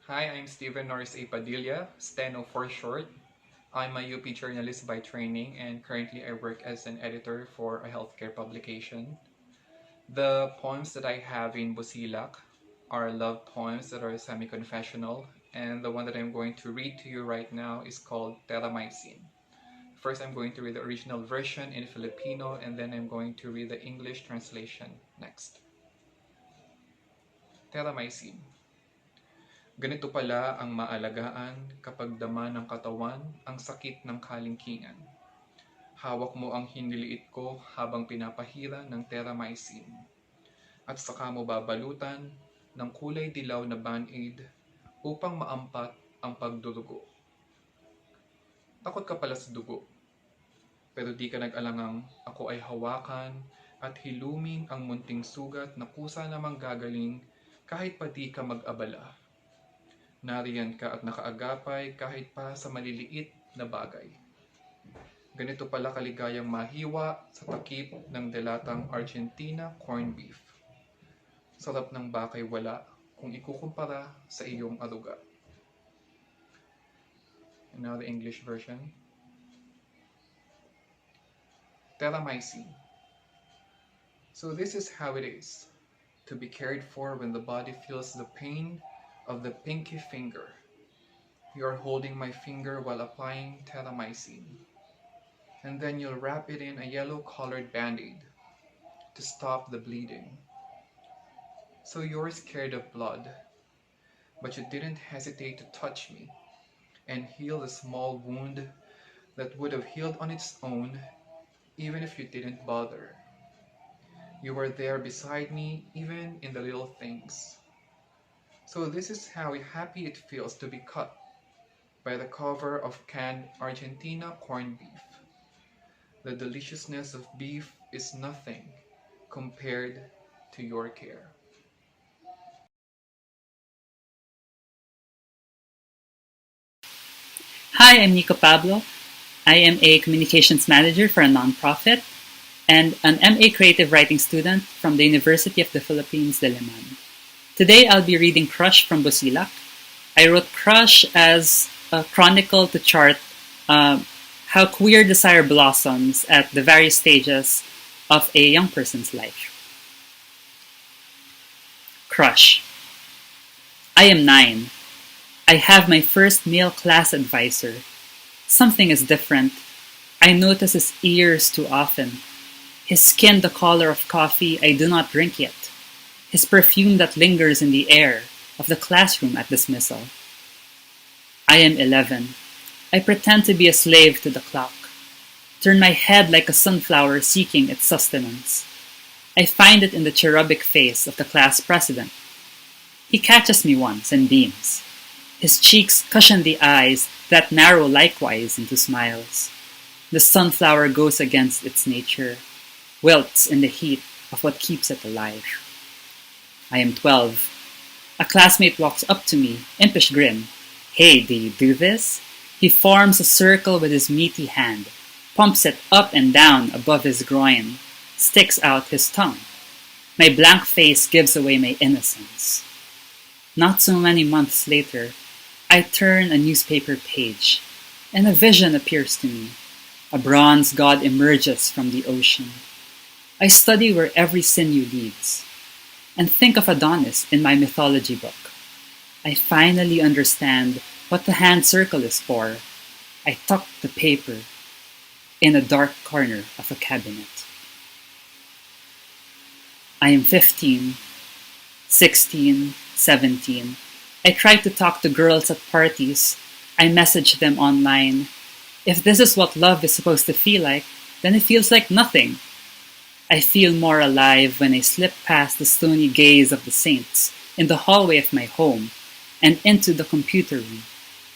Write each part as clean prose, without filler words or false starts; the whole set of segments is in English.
Hi, I'm Steven Norris A. Padilla, Steno for short. I'm a UP journalist by training and currently I work as an editor for a healthcare publication. The poems that I have in Busilak are love poems that are semi-confessional, and the one that I'm going to read to you right now is called Teramycin. First, I'm going to read the original version in Filipino, and then I'm going to read the English translation next. Teramycin. Ganito pala ang maalagaan kapag dama ng katawan ang sakit ng kalingkingan. Hawak mo ang hiniliit ko habang pinapahira ng teramycin. At saka mo babalutan ng kulay dilaw na band-aid upang maampat ang pagdurugo. Takot ka pala sa dugo, pero di ka nag-alangang ako ay hawakan at hilumin ang munting sugat na kusa namang gagaling kahit pa di ka mag-abala. Nariyan ka at nakaagapay kahit pa sa maliliit na bagay. Ganito pala kaligayang mahiwa sa takip ng delatang Argentina corned beef. Sarap ng bakay wala kung ikukumpara sa iyong aruga. And now the English version. Teramycin. So this is how it is to be cared for when the body feels the pain of the pinky finger. You are holding my finger while applying teramycin. And then you'll wrap it in a yellow-colored band-aid to stop the bleeding. So you're scared of blood, but you didn't hesitate to touch me and heal the small wound that would have healed on its own even if you didn't bother. You were there beside me even in the little things. So this is how happy it feels to be cut by the cover of canned Argentina corned beef. The deliciousness of beef is nothing compared to your care. Hi, I'm Nico Pablo. I am a communications manager for a nonprofit and an MA creative writing student from the University of the Philippines, Diliman. Today I'll be reading Crush from Busilak. I wrote Crush as a chronicle to chart how queer desire blossoms at the various stages of a young person's life. Crush. I am 9. I have my first male class advisor. Something is different. I notice his ears too often. His skin the color of coffee I do not drink yet. His perfume that lingers in the air of the classroom at dismissal. I am 11. I pretend to be a slave to the clock. Turn my head like a sunflower seeking its sustenance. I find it in the cherubic face of the class president. He catches me once and beams. His cheeks cushion the eyes that narrow likewise into smiles. The sunflower goes against its nature, wilts in the heat of what keeps it alive. I am 12. A classmate walks up to me, impish grin. Hey, do you do this? He forms a circle with his meaty hand, pumps it up and down above his groin, sticks out his tongue. My blank face gives away my innocence. Not so many months later, I turn a newspaper page, and a vision appears to me. A bronze god emerges from the ocean. I study where every sinew leads, and think of Adonis in my mythology book. I finally understand what the hand circle is for. I tuck the paper in a dark corner of a cabinet. I am 15, 16, 17. I try to talk to girls at parties. I message them online. If this is what love is supposed to feel like, then it feels like nothing. I feel more alive when I slip past the stony gaze of the saints in the hallway of my home and into the computer room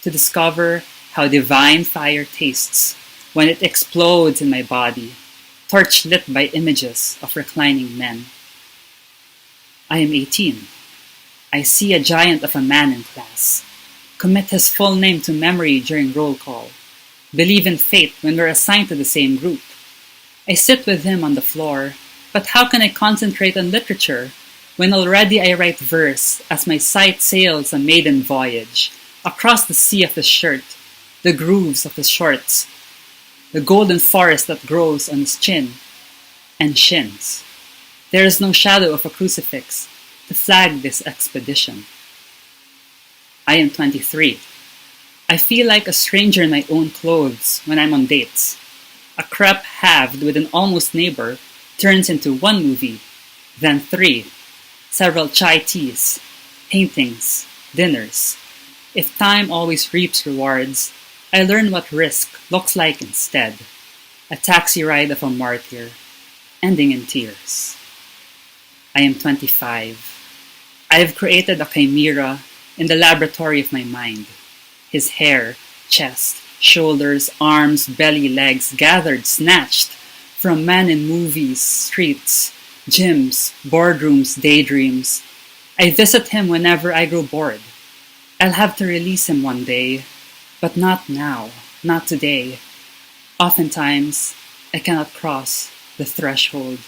to discover how divine fire tastes when it explodes in my body, torch lit by images of reclining men. I am 18. I see a giant of a man in class, commit his full name to memory during roll call, believe in fate when we're assigned to the same group. I sit with him on the floor, but how can I concentrate on literature when already I write verse as my sight sails a maiden voyage across the sea of his shirt, the grooves of his shorts, the golden forest that grows on his chin and shins. There is no shadow of a crucifix to flag this expedition. I am 23. I feel like a stranger in my own clothes when I'm on dates. A crepe halved with an almost neighbor turns into one movie, then three, several chai teas, paintings, dinners. If time always reaps rewards, I learn what risk looks like instead. A taxi ride of a martyr, ending in tears. I am 25. I have created a chimera in the laboratory of my mind. His hair, chest, shoulders, arms, belly, legs gathered, snatched from men in movies, streets, gyms, boardrooms, daydreams. I visit him whenever I grow bored. I'll have to release him one day, but not now, not today. Oftentimes, I cannot cross the threshold.